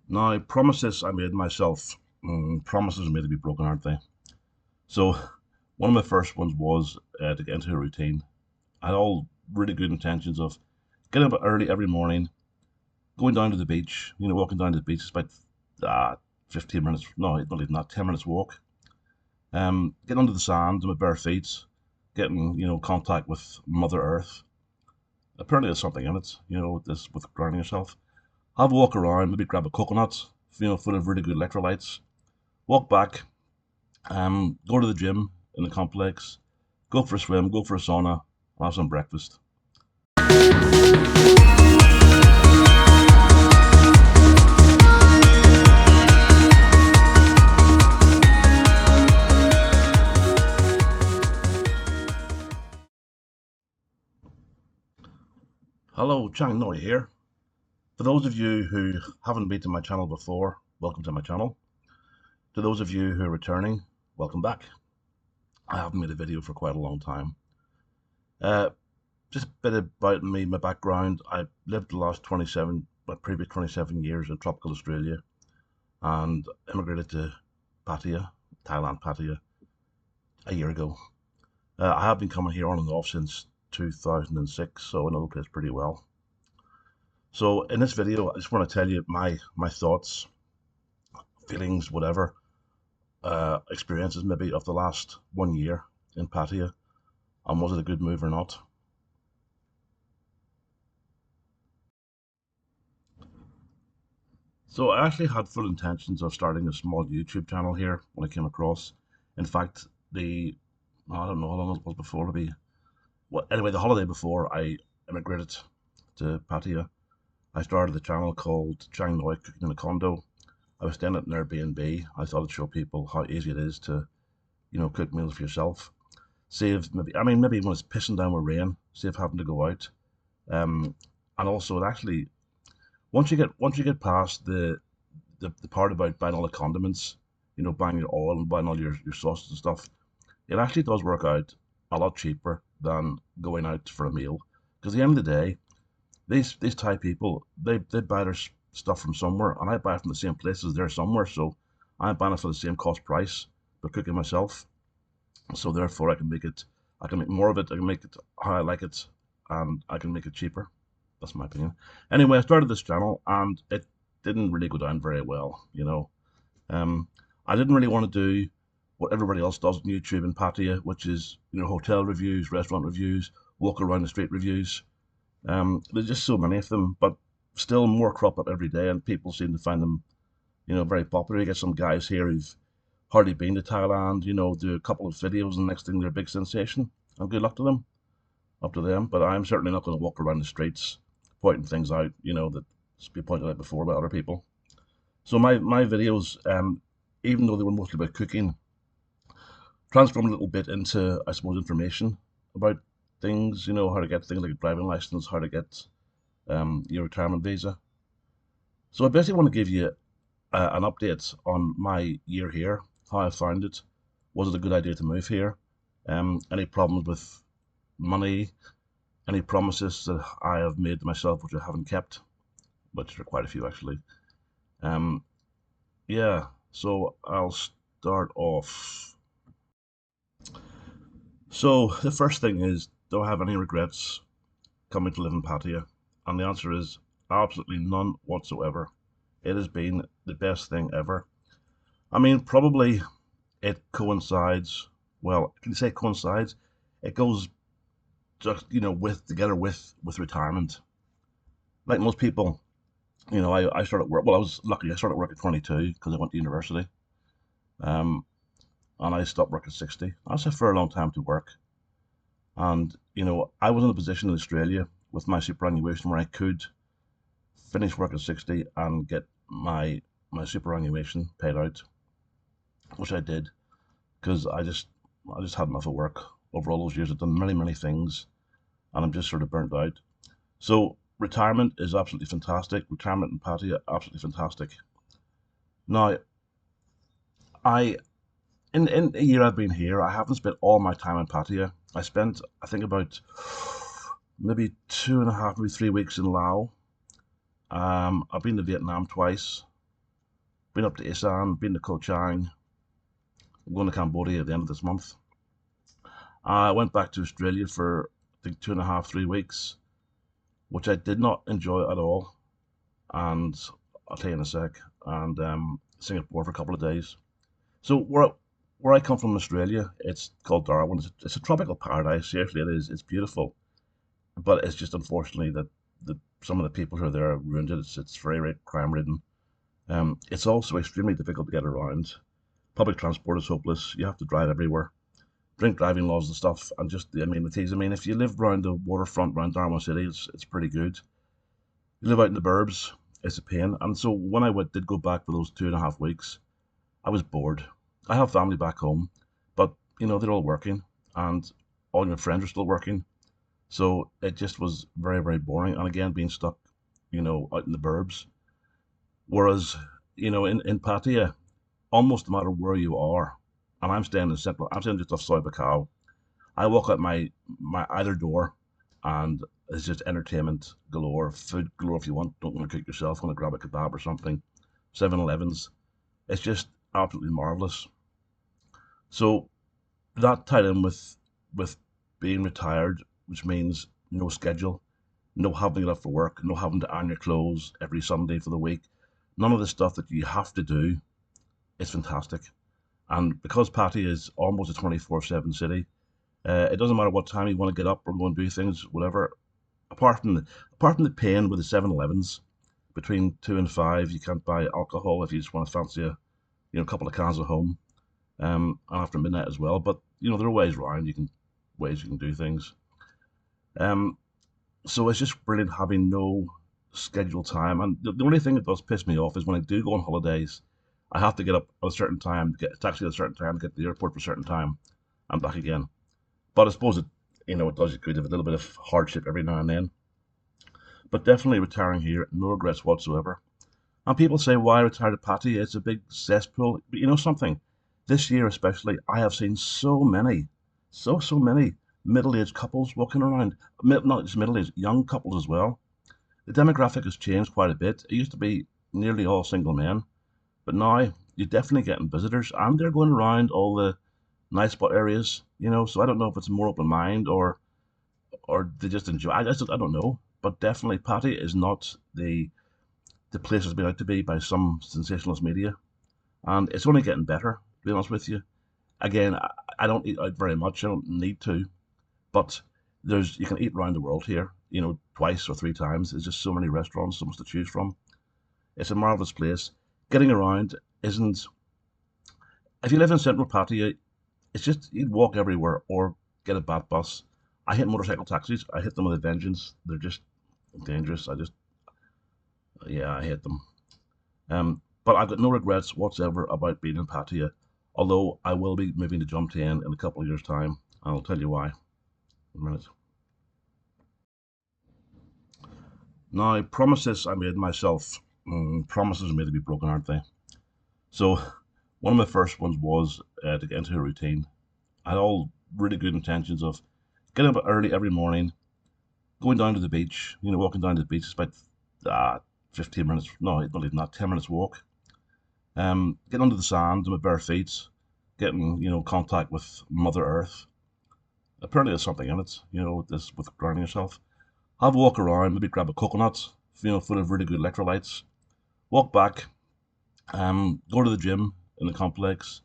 Now, promises I made myself, promises are made to be broken, aren't they? So, one of my first ones was to get into a routine. I had all really good intentions of getting up early every morning, going down to the beach, walking down to the beach. It's about 15 minutes, no, not even that, 10 minutes walk. Getting under the sand with my bare feet, getting, contact with Mother Earth. Apparently, there's something in it, this with grounding yourself. Have a walk around, maybe grab a coconut, full of really good electrolytes. Walk back, go to the gym in the complex, go for a swim, go for a sauna, and have some breakfast. Hello, Chang Noi here. For those of you who haven't been to my channel before, welcome to my channel. To those of you who are returning, welcome back. I haven't made a video for quite a long time. Uh, just a bit about me, my background. I lived the last my previous 27 years in tropical Australia and immigrated to Pattaya, Thailand, Pattaya, a year ago. I have been coming here on and off since 2006, so I know the place pretty well. So in this video, I just want to tell you my thoughts, feelings, whatever, experiences maybe of the last 1 year in Pattaya, and was it a good move or not? So I actually had full intentions of starting a small YouTube channel here when I came across. In fact, I don't know how long it was before, maybe, well, anyway, the holiday before I immigrated to Pattaya, I started a channel called Chiang Noi Cooking in a Condo. I was staying at an Airbnb. I thought I'd show people how easy it is to, cook meals for yourself. Save maybe when it's pissing down with rain, save having to go out. Um, and also it actually, once you get past the part about buying all the condiments, buying your oil and buying all your sauces and stuff, it actually does work out a lot cheaper than going out for a meal. Because at the end of the day, these Thai people, they buy their stuff from somewhere, and I buy it from the same places there somewhere. So I'm buying it for the same cost price, but cooking myself. So therefore, I can make more of it. I can make it how I like it, and I can make it cheaper. That's my opinion. Anyway, I started this channel, and it didn't really go down very well. Um, I didn't really want to do what everybody else does on YouTube in Pattaya, which is hotel reviews, restaurant reviews, walk around the street reviews. There's just so many of them, but still more crop up every day, and people seem to find them, very popular. You get some guys here who've hardly been to Thailand, do a couple of videos, and next thing they're a big sensation. And good luck to them, up to them. But I'm certainly not going to walk around the streets pointing things out, that's been pointed out before by other people. So my videos, even though they were mostly about cooking, transformed a little bit into, I suppose, information about things, how to get things like a driving license, how to get your retirement visa. So I basically want to give you an update on my year here, how I found it. Was it a good idea to move here? Any problems with money? Any promises that I have made to myself which I haven't kept, which are quite a few actually. Um, yeah, so I'll start off. So the first thing is, do I have any regrets coming to live in Pattaya? And the answer is absolutely none whatsoever. It has been the best thing ever. I mean, probably it coincides. Well, can you say coincides? It goes just with together with retirement. Like most people, I started work. Well, I was lucky. I started work at 22 because I went to university. Um, and I stopped work at 60. That's a fair long time to work. And I was in a position in Australia with my superannuation where I could finish work at 60 and get my superannuation paid out, which I did because I just had enough of work over all those years. I've done many things, and I'm just sort of burnt out. So retirement is absolutely fantastic. Retirement in Pattaya, absolutely fantastic. Now, I in a year I've been here, I haven't spent all my time in Pattaya. I spent, I think, about maybe 2.5, maybe 3 weeks in Laos. I've been to Vietnam twice. Been up to Isan, been to Koh Chang. I'm going to Cambodia at the end of this month. I went back to Australia for I think 2.5, 3 weeks, which I did not enjoy at all. And I'll tell you in a sec. And Singapore for a couple of days. So where I come from in Australia, it's called Darwin. It's a tropical paradise. Seriously, it is. It's beautiful, but it's just unfortunately that some of the people who are there have ruined it. It's very, very crime ridden. It's also extremely difficult to get around. Public transport is hopeless. You have to drive everywhere. Drink driving laws and stuff, and just the amenities. I mean, if you live around the waterfront around Darwin City, it's pretty good. You live out in the burbs, it's a pain. And so when did go back for those 2.5 weeks, I was bored. I have family back home, but they're all working, and all your friends are still working. So it just was very, very boring. And again, being stuck, out in the burbs. Whereas, in Pattaya, almost no matter where you are, and I'm staying just off Soy Bacau. I walk out my either door, and it's just entertainment galore, food galore if you don't want to cook yourself, want to grab a kebab or something. 7-Elevens. It's just absolutely marvelous. So that tied in with being retired, which means no schedule, no having to get up for work, no having to iron your clothes every Sunday for the week. None of the stuff that you have to do is fantastic. And because Patty is almost a 24/7 city, it doesn't matter what time you want to get up or go and do things, whatever. Apart from the pain with the 7-Elevens, between 2 and 5, you can't buy alcohol if you just want to fancy a couple of cans at home. And after midnight as well. But there are ways you can do things. Um, so it's just brilliant having no scheduled time. And the only thing that does piss me off is when I do go on holidays, I have to get up at a certain time, get a taxi at a certain time, get to the airport for a certain time, and back again. But I suppose it does you good to have a little bit of hardship every now and then. But definitely retiring here, no regrets whatsoever. And people say, why retire to Patty? It's a big cesspool. But you know something? This year especially, I have seen so many middle-aged couples walking around. Not just middle-aged, young couples as well. The demographic has changed quite a bit. It used to be nearly all single men, but now you're definitely getting visitors, and they're going around all the nice spot areas. So I don't know if it's a more open mind or they just enjoy. I don't know, but definitely Patty is not the place it's been out to be by some sensationalist media, and it's only getting better. To be honest with you, again, I don't eat out very much. I don't need to, but you can eat around the world here. Twice or 3 times. There's just so many restaurants, so much to choose from. It's a marvelous place. Getting around isn't. If you live in Central Pattaya, it's just you'd walk everywhere or get a bat bus. I hate motorcycle taxis. I hate them with a vengeance. They're just dangerous. Yeah, I hate them. But I've got no regrets whatsoever about being in Pattaya, although I will be moving to Jumtain in a couple of years' time, and I'll tell you why in a minute. Now, promises I made myself, promises are made to be broken, aren't they? So, one of my first ones was to get into a routine. I had all really good intentions of getting up early every morning, going down to the beach, walking down to the beach. It's about 15 minutes, no, not even that, 10 minutes walk. Getting under the sand with my bare feet, getting, contact with Mother Earth. Apparently there's something in it, this with grounding yourself. Have a walk around, maybe grab a coconut, full of really good electrolytes. Walk back, go to the gym in the complex,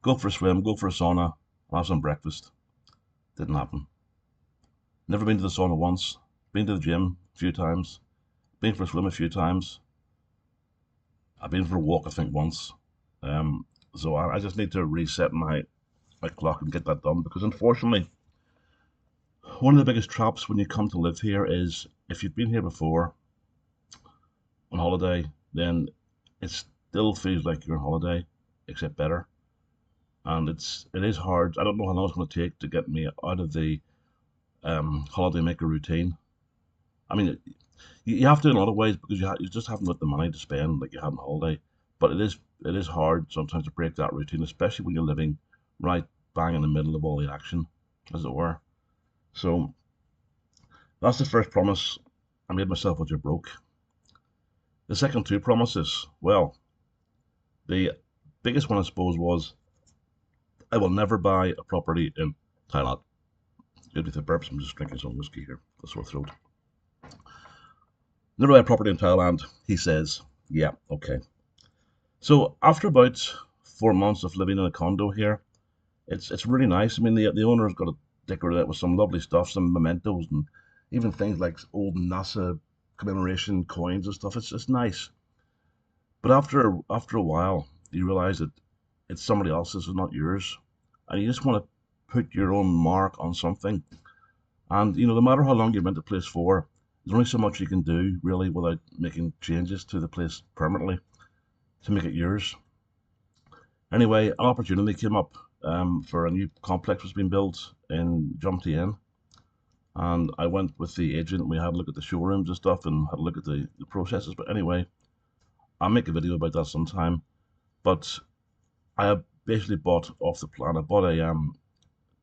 go for a swim, go for a sauna, and have some breakfast. Didn't happen. Never been to the sauna once. Been to the gym a few times. Been for a swim a few times. I've been for a walk, I think, once. Um, so I just need to reset my clock and get that done because unfortunately, one of the biggest traps when you come to live here is if you've been here before on holiday, then it still feels like you're on holiday, except better. And it is hard. I don't know how long it's going to take to get me out of the holiday maker routine. I mean, you have to in a lot of ways because you just haven't got the money to spend like you had on holiday. But it is hard sometimes to break that routine, especially when you're living right bang in the middle of all the action, as it were. So that's the first promise I made myself, which I broke. The second two promises, well, The biggest one, I suppose, was I will never buy a property in Thailand. Good with the burps. I'm just drinking some whiskey here. A sore throat. Never buy a property in Thailand. He says, yeah, okay. So after about 4 months of living in a condo here, it's really nice. I mean, the owner's got to decorate it with some lovely stuff, some mementos, and even things like old NASA commemoration coins and stuff. It's nice. But after a while, you realize that it's somebody else's and not yours, and you just want to put your own mark on something. And no matter how long you rent a place for, there's only so much you can do really without making changes to the place permanently to make it yours. Anyway, an opportunity came up for a new complex was being built in Jomtien, and I went with the agent. We had a look at the showrooms and stuff, and had a look at the processes. But anyway, I'll make a video about that sometime. But I have basically bought off the plan. I bought a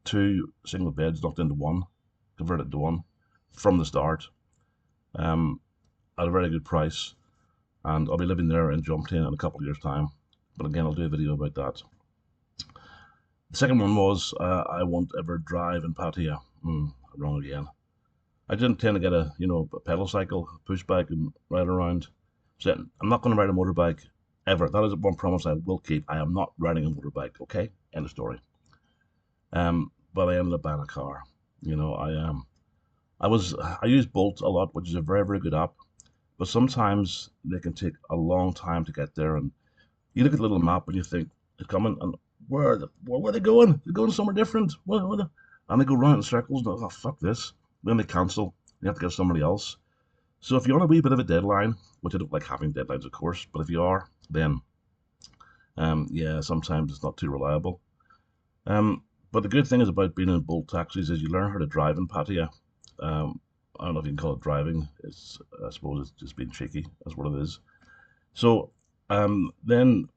two single beds knocked into one, converted to one from the start, um, at a very good price, and I'll be living there in Jomtien in a couple of years' time. But again, I'll do a video about that. The second one was I won't ever drive in Pattaya. Wrong again. I did intend to get a pedal cycle, push bike, and ride around. So I'm not going to ride a motorbike ever. That is one promise I will keep. I am not riding a motorbike. Okay, end of story. But I ended up buying a car. I use Bolt a lot, which is a very very good app. But sometimes they can take a long time to get there, and you look at the little map and you think it's coming, and where are they going? They're going somewhere different. And they go round in circles. And, oh fuck this! Then they cancel. You have to get somebody else. So if you're on a wee bit of a deadline, which I don't like having deadlines, of course, but if you are, then yeah, sometimes it's not too reliable. But the good thing is about being in Bolt taxis is you learn how to drive in Pattaya. I don't know if you can call it driving. I suppose it's just being cheeky. That's what it is. So then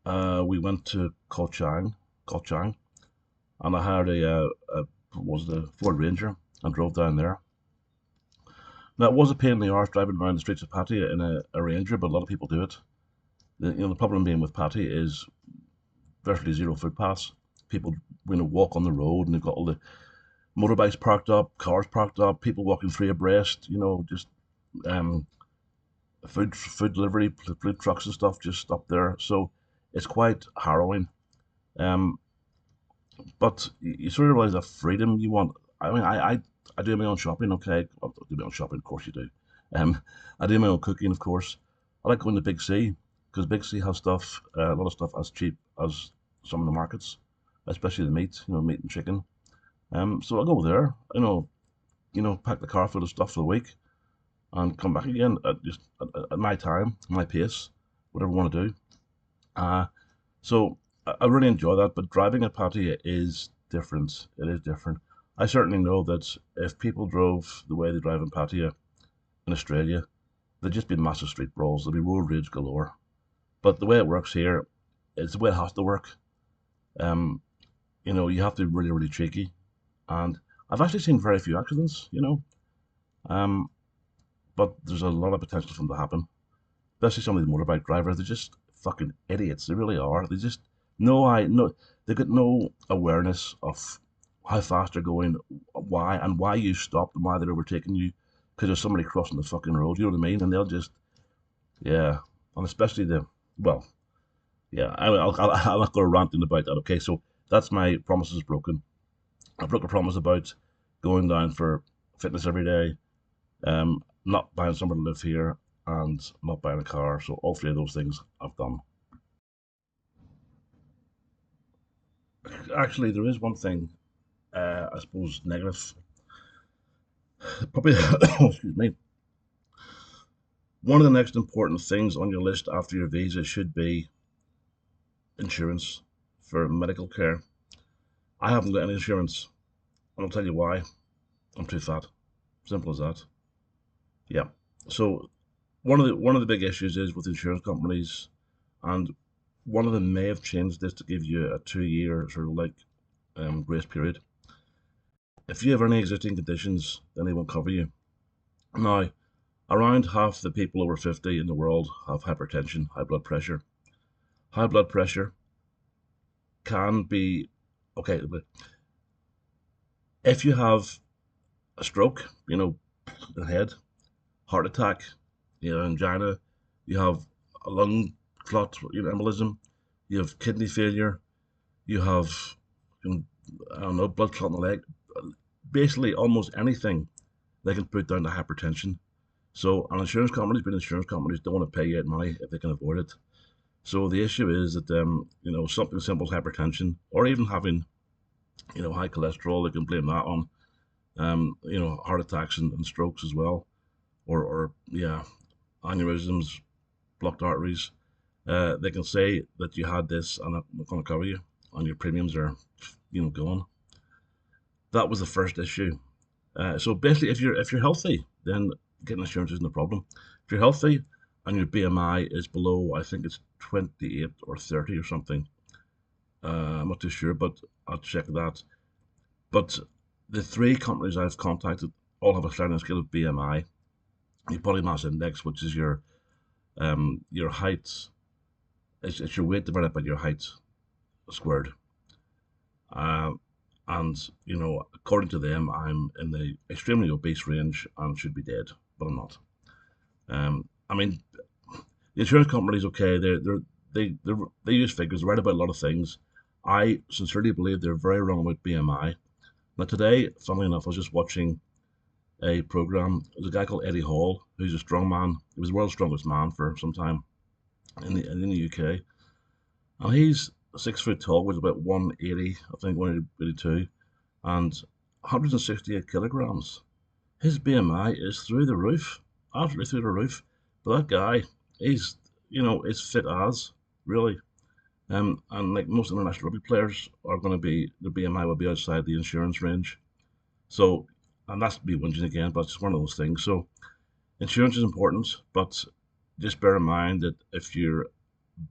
we went to Koh Chang, and I hired a what was the Ford Ranger and drove down there. Now it was a pain in the arse driving around the streets of Pattaya in a Ranger, but a lot of people do it. The problem being with Pattaya is virtually zero footpaths. People walk on the road, and they've got all the motorbikes parked up, cars parked up, people walking three abreast. Just um, food delivery, food trucks and stuff just stop there. So it's quite harrowing. Um, but you sort of realize that freedom you want. I mean, I do my own shopping. Okay, I do my own shopping. Of course you do. I do my own cooking. Of course, I like going to Big C because Big C has stuff, a lot of stuff as cheap as some of the markets, especially the meat. Meat and chicken. So I go there. Pack the car full of stuff for the week and come back again at my time, my pace, whatever I want to do. So I really enjoy that, but driving at Pattaya is different. It is different. I certainly know that if people drove the way they drive in Pattaya in Australia, there'd just be massive street brawls. There'd be road rage galore. But the way it works here, it's the way it has to work. Um, you have to be really, really cheeky. And I've actually seen very few accidents. Um, but there's a lot of potential for them to happen. Especially some of these motorbike drivers, they're just fucking idiots. They really are. They just no, they've got no awareness of how fast they're going, why you stopped and why they're overtaking you because there's somebody crossing the fucking road. You know what I mean? And they'll just yeah, and especially well, yeah. I'm not going to rant in about that. Okay, so that's my promises broken. I broke a promise about going down for fitness every day, not buying somewhere to live here, and not buying a car. So all three of those things I've done. Actually, there is one thing, I suppose, negative. Probably, excuse me. One of the next important things on your list after your visa should be insurance for medical care. I haven't got any insurance, and I'll tell you why. I'm too fat. Simple as that. Yeah. So one of the big issues is with insurance companies, and one of them may have changed this to give you a 2 year sort of like grace period. If you have any existing conditions, then they won't cover you. Now, around half the people over 50 in the world have hypertension, high blood pressure. high blood pressure can be okay. But if you have a stroke, the head, heart attack, angina, you have a lung clot, embolism, you have kidney failure, you have, you know, I don't know, blood clot in the leg. Basically, almost anything they can put down to hypertension. So, an insurance companies, being insurance companies, don't want to pay you out money if they can avoid it. So the issue is that something simple as hypertension, or even having high cholesterol, they can blame that on heart attacks and strokes as well, or yeah, aneurysms, blocked arteries. They can say that you had this and I'm not going to cover you, and your premiums are gone. That was the first issue. So basically, if you're healthy, then getting insurance isn't a problem. If you're healthy and your BMI is below, I think it's 28 or 30 or something. I'm not too sure, but I'll check that. But the three companies I've contacted all have a sliding scale of BMI, your body mass index, which is your height. It's your weight divided by your height squared. Uh, and according to them, I'm in the extremely obese range and should be dead, but I'm not. I mean, the insurance companies, okay, they use figures, they write about a lot of things. I sincerely believe they're very wrong about BMI. Now today, funnily enough, I was just watching a program. There's a guy called Eddie Hall, who's a strong man. He was the world's strongest man for some time in the UK, and he's 6 foot tall, which is about 180, I think 182, and 168 kilograms. His BMI is through the roof, absolutely through the roof. But that guy, he's is fit as really. And like most international rugby players are going to be, their BMI will be outside the insurance range. So, and that's me whinging again, but it's just one of those things. So, insurance is important, but just bear in mind that if you're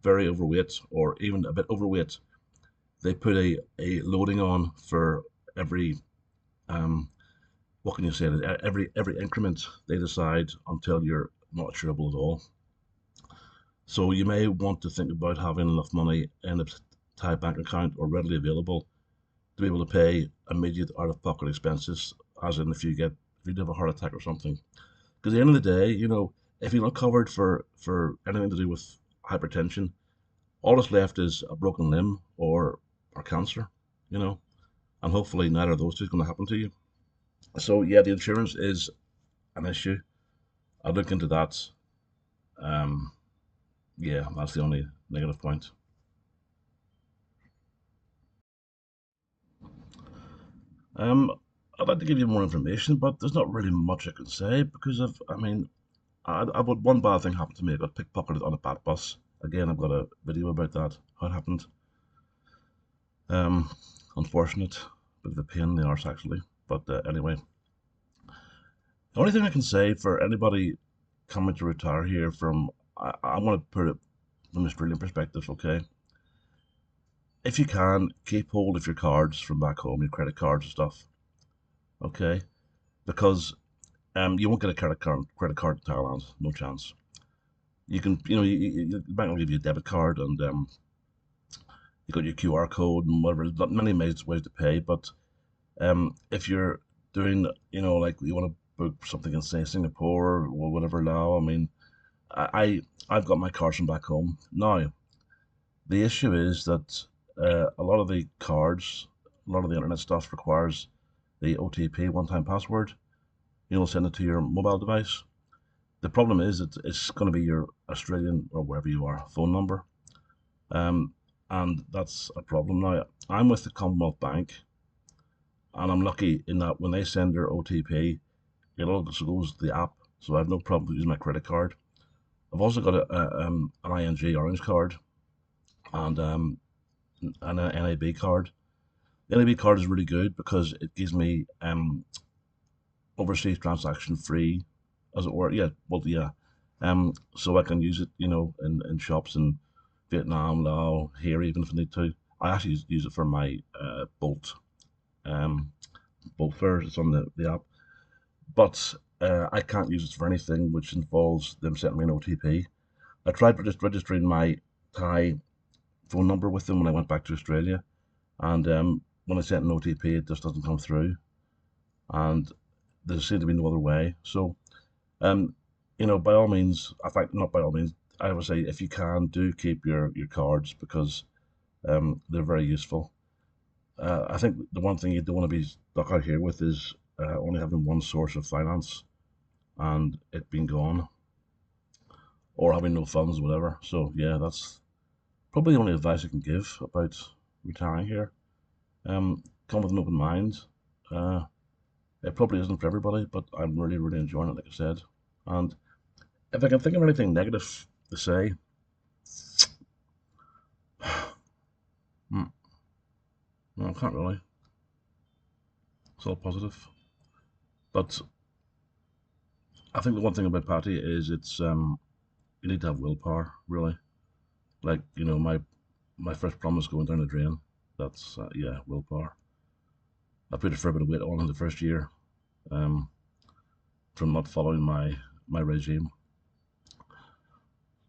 very overweight or even a bit overweight, they put a loading on for every um, what can you say? Every increment they decide until you're not insurable at all. So you may want to think about having enough money in a Thai bank account or readily available to be able to pay immediate out-of-pocket expenses, as in if you have a heart attack or something. Because at the end of the day, if you're not covered for anything to do with hypertension, all that's left is a broken limb or cancer, you know, and hopefully neither of those two is going to happen to you. So yeah, the insurance is an issue. I'll look into that. Um, yeah, that's the only negative point. Um, I'd like to give you more information, but there's not really much I can say because I mean, I've had one bad thing happen to me. I got pickpocketed on a bat bus. Again, I've got a video about that, how it happened. Um, Unfortunate, bit of a pain in the arse actually. But anyway, the only thing I can say for anybody coming to retire here from, I want to put it from an Australian perspective, okay? If you can, keep hold of your cards from back home, your credit cards and stuff, okay? Because you won't get a credit card in Thailand, no chance. You can, the bank will give you a debit card and you got your QR code and whatever. There's not many ways to pay, but if you're doing, like you want to book something in say Singapore or whatever now, I mean, I I've got my cards from back home now. The issue is that a lot of the cards, a lot of the internet stuff requires the OTP, one-time password. You'll send it to your mobile device. The problem is it's going to be your Australian or wherever you are phone number, um, and that's a problem. Now I'm with the Commonwealth Bank, and I'm lucky in that when they send their OTP, it all just goes to the app, so I have no problem using my credit card. I've also got an ING Orange card and an NAB card. The NAB card is really good because it gives me overseas transaction free, as it were. Yeah, well, yeah. So I can use it, in shops in Vietnam, Laos, here, even if I need to. I actually use it for my um, Bolt fares. It's on the app, but I can't use it for anything which involves them sending me an OTP. I tried just registering my Thai phone number with them when I went back to Australia, and when I sent an OTP, it just doesn't come through, and there seemed to be no other way. So, um, by all means, in fact, not by all means, I would say if you can, do keep your cards because they're very useful. I think the one thing you don't want to be stuck out here with is only having one source of finance and it being gone or having no funds, whatever. So yeah, that's probably the only advice I can give about retiring here. Come with an open mind. Uh, it probably isn't for everybody, but I'm really, really enjoying it, like I said. And if I can think of anything negative to say, hmm, no, I can't really. It's all positive. But I think the one thing about Patty is it's you need to have willpower, really. Like my first promise going down the drain. That's yeah, willpower. I put a fair bit of weight on in the first year um, from not following my regime.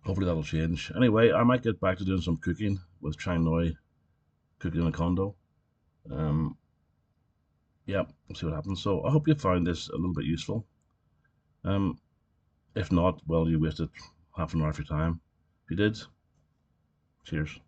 Hopefully that'll change. Anyway, I might get back to doing some cooking with Chang Noi, cooking in a condo. Um, yeah, we'll see what happens. So I hope you found this a little bit useful. Um, if not, well, you wasted half an hour of your time. If you did, cheers.